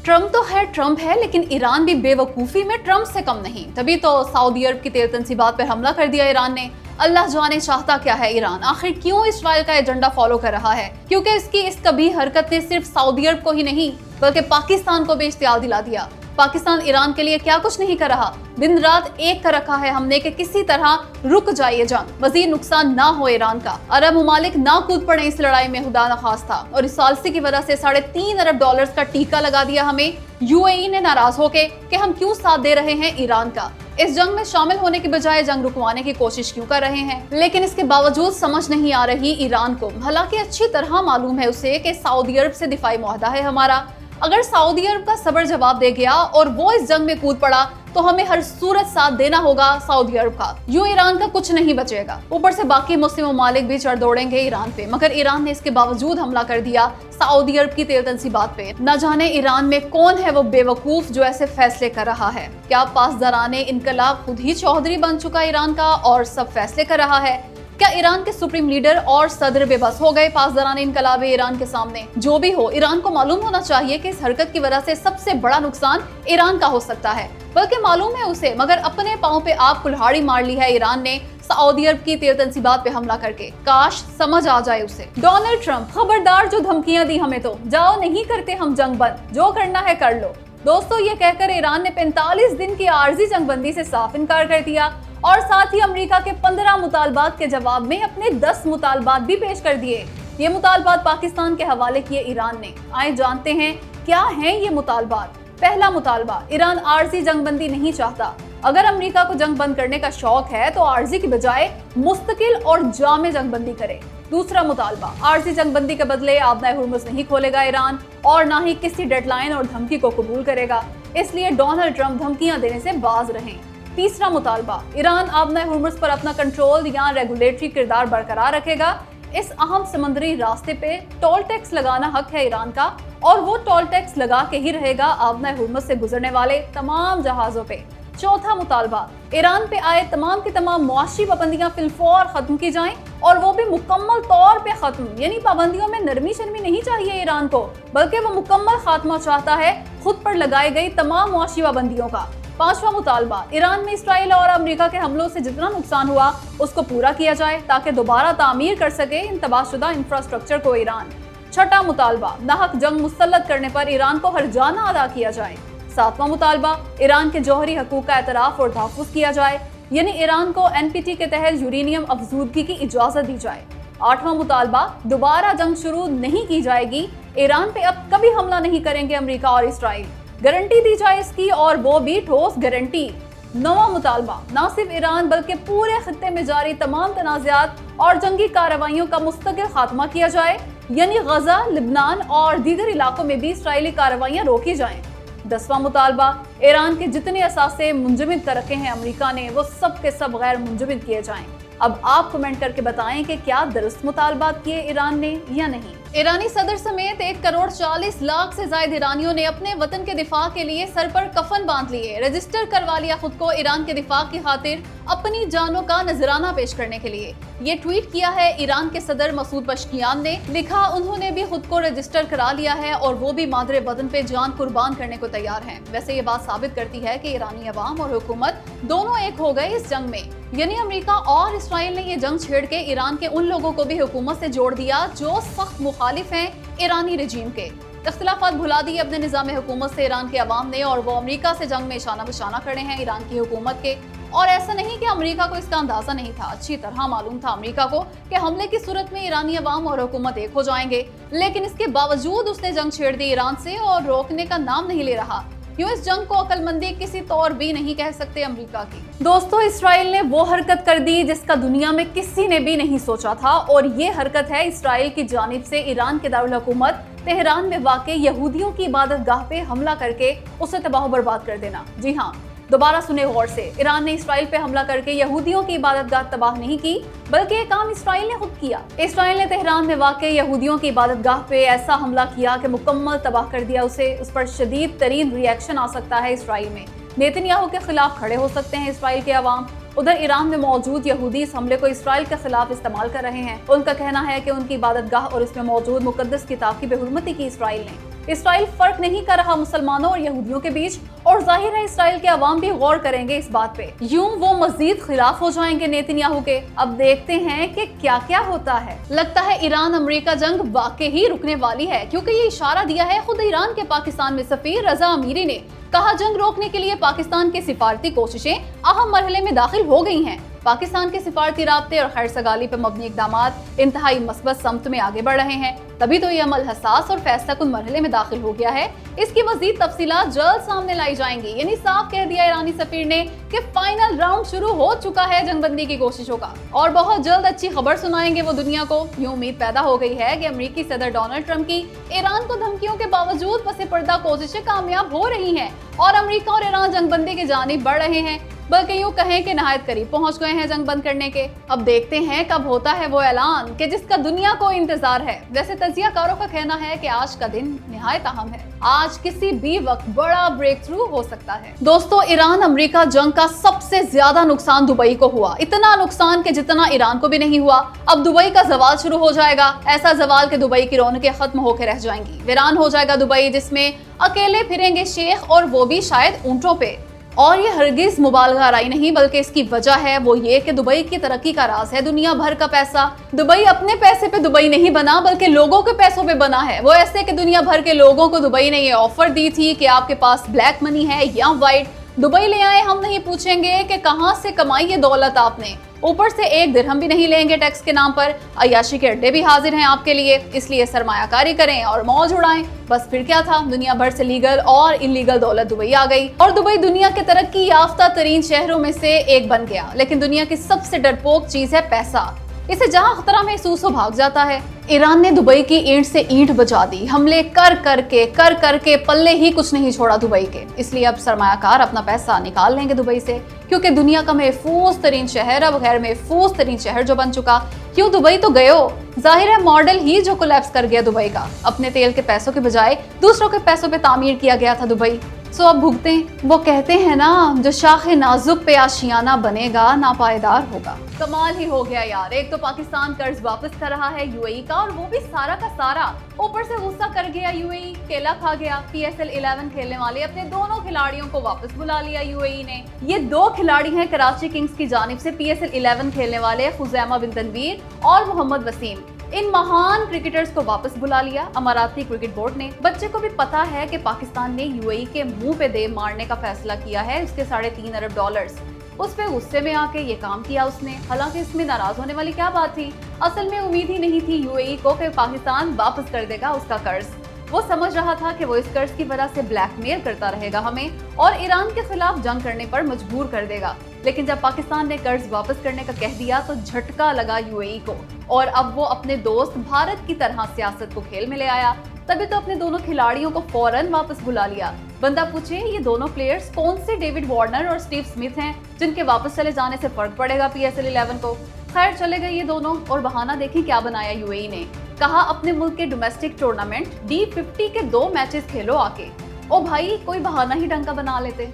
Trump तो है Trump है, लेकिन ईरान भी बेवकूफ़ी में ट्रम्प से कम नहीं। तभी तो सऊदी अरब की तेल तंसीबात पर हमला कर दिया ईरान ने। अल्लाह जाने चाहता क्या है ईरान, आखिर क्यों इसराइल का एजेंडा फॉलो कर रहा है, क्योंकि इसकी इस कभी हरकत ने सिर्फ सऊदी अरब को ही नहीं बल्कि पाकिस्तान को भी इश्तियाल दिला दिया। पाकिस्तान ईरान के लिए क्या कुछ नहीं कर रहा, दिन रात एक कर रखा है हमने कि किसी तरह रुक जाए ये जंग, मजीद नुकसान ना हो ईरान का। अरब ममालिक ना कूद पड़े इस लड़ाई में, खुदा न खास्ता। और इस सालसी की वजह से $3.5 अरब का टीका लगा दिया हमें यूएई ने नाराज होके कि हम क्यों साथ दे रहे हैं ईरान का। इस जंग में शामिल होने के बजाय जंग रुकवाने की कोशिश क्यों कर रहे हैं। लेकिन इसके बावजूद समझ नहीं आ रही ईरान को, हालांकि अच्छी तरह मालूम है उसे कि सऊदी अरब से दिफाई मुआहदा है हमारा। अगर सऊदी अरब का सबर जवाब दे गया और वो इस जंग में कूद पड़ा तो हमें हर सूरत साथ देना होगा सऊदी अरब का, यूं ईरान का कुछ नहीं बचेगा। ऊपर से बाकी मुस्लिम ममालिक भी चढ़ दौड़ेंगे ईरान पे, मगर ईरान ने इसके बावजूद हमला कर दिया सऊदी अरब की तेल तंसीबात पे। न जाने ईरान में कौन है वो बेवकूफ जो ऐसे फैसले कर रहा है। क्या पासदाराने इनकलाब खुद ही चौधरी बन चुका ईरान का और सब फैसले कर रहा है? क्या ईरान के सुप्रीम लीडर और सदर बेबस हो गए पासदाराने इनकलाब ईरान के सामने? जो भी हो, ईरान को मालूम होना चाहिए कि इस हरकत की वजह से सबसे बड़ा नुकसान ईरान का हो सकता है। बल्कि मालूम है उसे, मगर अपने पांव पे आप कुल्हाड़ी मार ली है ईरान ने सऊदी अरब की तेल तंसीबात पे हमला करके। काश समझ आ जाए उसे। डोनाल्ड ट्रंप, खबरदार जो धमकियां दी हमें तो, जाओ नहीं करते हम जंग बंद, जो करना है कर लो। दोस्तों, ये कहकर ईरान ने 45 दिन की आर्जी जंगबंदी से साफ इनकार कर दिया और साथ ही अमेरिका के 15 मुतालबात के जवाब में अपने 10 मुतालबात भी पेश कर दिए। ये मुतालबात पाकिस्तान के हवाले किए ईरान ने। आए जानते हैं क्या हैं ये मुतालबात। पहला मुतालबा, ईरान आर्जी जंगबंदी नहीं चाहता। अगर अमेरिका को जंग बंद करने का शौक है तो आर्जी की बजाय मुस्तकिल और जामे जंगबंदी करे। दूसरा मुतालबा, आर्जी जंगबंदी के बदले आबनाए हुर्मुज़ नहीं खोलेगा ईरान और ना ही किसी डेडलाइन और धमकी को कबूल करेगा, इसलिए डोनाल्ड ट्रंप धमकियां देने से बाज रहें। तीसरा मुतालबा, ईरान आबनाए हुर्मुज़ पर अपना कंट्रोल या रेगुलेटरी किरदार बरकरार रखेगा। इस अहम समंदरी रास्ते पे टोल टैक्स लगाना हक है ईरान का और वो टोल टैक्स लगा के ही रहेगा आबनाए हुर्मुज़ से गुजरने वाले तमाम जहाजों पे। चौथा मुतालबा, ईरान पे आए तमाम की तमाम मुआशी पाबंदियां फिलफौर खत्म की जाएं और वो भी मुकम्मल तौर पे खत्म। यानी पाबंदियों में नरमी शर्मी नहीं चाहिए ईरान को, बल्कि वो मुकम्मल खात्मा चाहता है खुद पर लगाई गई तमाम मुआशी पाबंदियों का। पांचवा मुतालबा, ईरान में इसराइल और अमेरिका के हमलों से जितना नुकसान हुआ उसको पूरा किया जाए ताकि दोबारा तामीर कर सके इन तबाहशुदा इंफ्रास्ट्रक्चर को ईरान। छठा मुतालबा, नाहक जंग मुसल्लत करने पर ईरान को हर्जाना अदा किया जाए। सातवां मुतालबा, ईरान के जौहरी हकूक का एतराफ और तहफ़्फ़ुज़ किया जाए, यानी ईरान को NPT के तहत यूरेनियम अफजूदगी की इजाज़त दी जाए। आठवां मुतालबा, दोबारा जंग शुरू नहीं की जाएगी, ईरान पे अब कभी हमला नहीं करेंगे अमेरिका और इसराइल, गारंटी दी जाए इसकी और वो भी ठोस गारंटी। नौवां मुतालबा, ना सिर्फ ईरान बल्कि पूरे खित्ते में जारी तमाम तनाज़ात और जंगी कार्रवाइयों का मुस्तकिल खात्मा किया जाए, यानी गजा, लिबनान और दीगर इलाकों में भी इसराइली कार्रवाइयाँ रोकी जाएं। 10वां मुतालबा, ईरान के जितने असासे मुंजमद कर रखे हैं अमेरिका ने वो सब के सब गैर मुंजमद किए जाएं। अब आप कमेंट करके बताएं कि क्या दुरुस्त मुतालबात किए ईरान ने या नहीं। ईरानी सदर समेत 1,40,00,000 से ज्यादा ईरानियों ने अपने वतन के दिफा के लिए सर पर कफन बांध लिए, रजिस्टर करवा लिया खुद को ईरान के दिफा की खातिर अपनी जानों का नजराना पेश करने के लिए। ये ट्वीट किया है ईरान के सदर मसूद पशकियान ने। लिखा, उन्होंने भी खुद को रजिस्टर करा लिया है और वो भी मादरे वतन पे जान कुर्बान करने को तैयार हैं। वैसे ये बात साबित करती है कि ईरानी अवाम और हुकूमत दोनों एक हो गए इस जंग में, यानी अमेरिका और इसराइल ने ये जंग छेड़ के ईरान के उन लोगों को भी हुकूमत से जोड़ दिया जो सख्त मुखालिफ हैं ईरानी रजीम के। इख्तिलाफात भुला दिए अपने निज़ाम हुकूमत से ईरान के अवाम ने और वो अमेरिका से जंग में इशाना बशाना खड़े हैं ईरान की हुकूमत के। और ऐसा नहीं कि अमेरिका को इसका अंदाजा नहीं था, अच्छी तरह मालूम था अमेरिका को कि हमले की सूरत में ईरानी अवाम और हुकूमत एक हो जाएंगे, लेकिन इसके बावजूद उसने जंग छेड़ दी ईरान से और रोकने का नाम नहीं ले रहा। यूं इस जंग को अक्लमंदी किसी तौर भी नहीं कह सकते अमेरिका की। दोस्तों, इसराइल ने वो हरकत कर दी जिसका दुनिया में किसी ने भी नहीं सोचा था, और ये हरकत है इसराइल की जानिब से ईरान के दारुल हुकूमत तेहरान में वाक़ यहूदियों की इबादत गाह पे हमला करके उसे तबाह बर्बाद कर देना। जी हाँ, दोबारा सुने गौर से, ईरान ने इसराइल पे हमला करके यहूदियों की इबादत गाह तबाह नहीं की, बल्कि ये काम इसराइल ने खुद किया। इसराइल ने तेहरान में वाक़ यहूदियों की इबादत गाह पे ऐसा हमला किया कि मुकम्मल तबाह कर दिया उसे। उस पर शदीद तरीन रिएक्शन आ सकता है इसराइल में। नेतन्याहू के खिलाफ खड़े हो सकते हैं इसराइल के अवाम उधर ईरान में मौजूद यहूदी इस हमले को इसराइल के खिलाफ इस्तेमाल कर रहे हैं। उनका कहना है कि उनकी इबादतगाह और इसमें मौजूद मुकद्दस किताब की बेहुरमती की इसराइल ने। इसराइल फर्क नहीं कर रहा मुसलमानों और यहूदियों के बीच, और जाहिर है इसराइल के अवाम भी गौर करेंगे इस बात पे। यूं वो मजीद खिलाफ हो जाएंगे नेतन्याहू के। अब देखते हैं कि क्या क्या होता है। लगता है ईरान अमेरिका जंग वाकई ही रुकने वाली है, क्योंकि ये इशारा दिया है खुद ईरान के पाकिस्तान में सफीर रजा अमीरी ने। कहा जंग रोकने के लिए पाकिस्तान की सिफारती कोशिशें अहम मरहले में दाखिल हो गई हैं। पाकिस्तान के सिफारती राब्ते और खैर सगाली पर मबनी इक़दामात इंतहाई मस्बत समत में आगे बढ़ रहे हैं, तभी तो ये अमल हसास और फैसलाकुन मरहले में दाखिल हो गया है। इसकी मजीद तफसीलात जल्द सामने लाई जाएंगी। यानी साफ कह दिया ईरानी सफीर ने कि फाइनल राउंड शुरू हो चुका है जंगबंदी की कोशिशों का, और बहुत जल्द अच्छी खबर सुनाएंगे वो दुनिया को। यूं उम्मीद पैदा हो गई है कि अमेरिकी सदर डोनाल्ड ट्रंप की ईरान को धमकियों के बावजूद पसे पर्दा कोशिशें कामयाब हो रही हैं और अमेरिका और ईरान जंगबंदी की जानिब बढ़ रहे हैं, बल्कि यूं कहें कि नहायत करीब पहुंच गए हैं जंग बंद करने के। अब देखते हैं कब होता है वो ऐलान कि जिसका दुनिया को इंतजार है। वैसे तजियाकारों का कहना है कि आज का दिन निहायत अहम है, आज किसी भी वक्त बड़ा ब्रेक थ्रू हो सकता है। दोस्तों, ईरान अमेरिका जंग का सबसे ज्यादा नुकसान दुबई को हुआ, इतना नुकसान कि जितना ईरान को भी नहीं हुआ। अब दुबई का जवाल शुरू हो जाएगा, ऐसा जवाल कि दुबई की रौनकें खत्म होकर रह जाएंगी। वीरान हो जाएगा दुबई, जिसमें अकेले फिरेंगे शेख, और वो भी शायद ऊंटों पे। और ये हरगिज मुबालगा आराई नहीं, बल्कि इसकी वजह है वो ये कि दुबई की तरक्की का राज है दुनिया भर का पैसा। दुबई अपने पैसे पे दुबई नहीं बना, बल्कि लोगों के पैसों पे बना है। वो ऐसे कि दुनिया भर के लोगों को दुबई ने ये ऑफर दी थी कि आपके पास ब्लैक मनी है या वाइट, दुबई ले आए, हम नहीं पूछेंगे कि कहां से कमाई ये दौलत आपने, ऊपर से एक दिरहम भी नहीं लेंगे टैक्स के नाम पर। अय्याशी के अड्डे भी हाजिर हैं आपके लिए, इसलिए सरमायाकारी करें और मौज उड़ाएं। बस फिर क्या था, दुनिया भर से लीगल और इलीगल दौलत दुबई आ गई, और दुबई दुनिया के तरक्की याफ्ता तरीन शहरों में से एक बन गया। लेकिन दुनिया की सबसे डरपोक चीज है पैसा, इसे जहां खतरा महसूस हो भाग जाता है। ईरान ने दुबई की ईंट से ईंट बजा दी, हमले कर करके पल्ले ही कुछ नहीं छोड़ा दुबई के। इसलिए अब सरमायाकार अपना पैसा निकाल लेंगे दुबई से, क्योंकि दुनिया का महफूज तरीन शहर अब गैर महफूज तरीन शहर जो बन चुका। क्यों दुबई तो गए हो, जाहिर है मॉडल ही जो कोलैप्स कर गया दुबई का। अपने तेल के पैसों के बजाय दूसरों के पैसों पे तामीर किया गया था दुबई। सो अब भुगते हैं। वो कहते हैं ना, जो शाखे नाजुक पे आशियाना बनेगा नापायदार होगा। कमाल ही हो गया यार, एक तो पाकिस्तान कर्ज वापस कर रहा है यूएई का, और वो भी सारा का सारा। ऊपर से गुस्सा कर गया यूएई, केला खा गया। PSL 11 खेलने वाले अपने दोनों खिलाड़ियों को वापस बुला लिया यूएई ने। ये दो खिलाड़ी हैं कराची किंग्स की जानिब से PSL 11 खेलने वाले खुजैमा बिन तनवीर और मोहम्मद वसीम। इन महान क्रिकेटर्स को वापस बुला लिया अमाराती क्रिकेट बोर्ड ने। बच्चे को भी पता है कि पाकिस्तान ने यूएई के मुंह पे दे मारने का फैसला किया है, उसके $3.5 अरब। उस पे गुस्से में आके ये काम किया उसने। हालांकि इसमें नाराज होने वाली क्या बात थी, असल में उम्मीद ही नहीं थी यूएई को कि पाकिस्तान वापस कर देगा उसका कर्ज। वो समझ रहा था कि वो इस कर्ज की वजह से ब्लैकमेल करता रहेगा हमें और ईरान के खिलाफ जंग करने पर मजबूर कर देगा। लेकिन जब पाकिस्तान ने कर्ज वापस करने का कह दिया तो झटका लगा यूएई को, और अब वो अपने दोस्त भारत की तरह सियासत को खेल में ले आया। तभी तो अपने दोनों खिलाड़ियों को फौरन वापस बुला लिया। बंदा पूछे, ये दोनों प्लेयर्स कौन से डेविड वार्नर और स्टीव स्मिथ हैं जिनके वापस चले जाने से फर्क पड़ेगा PSL 11 को। खैर चले गए ये दोनों, और बहाना देखिए क्या बनाया यूएई ने। कहा अपने मुल्क के डोमेस्टिक टूर्नामेंट D50 के 2 मैचेस खेलो आके। ओ भाई, कोई बहाना ही ढंग का बना लेते।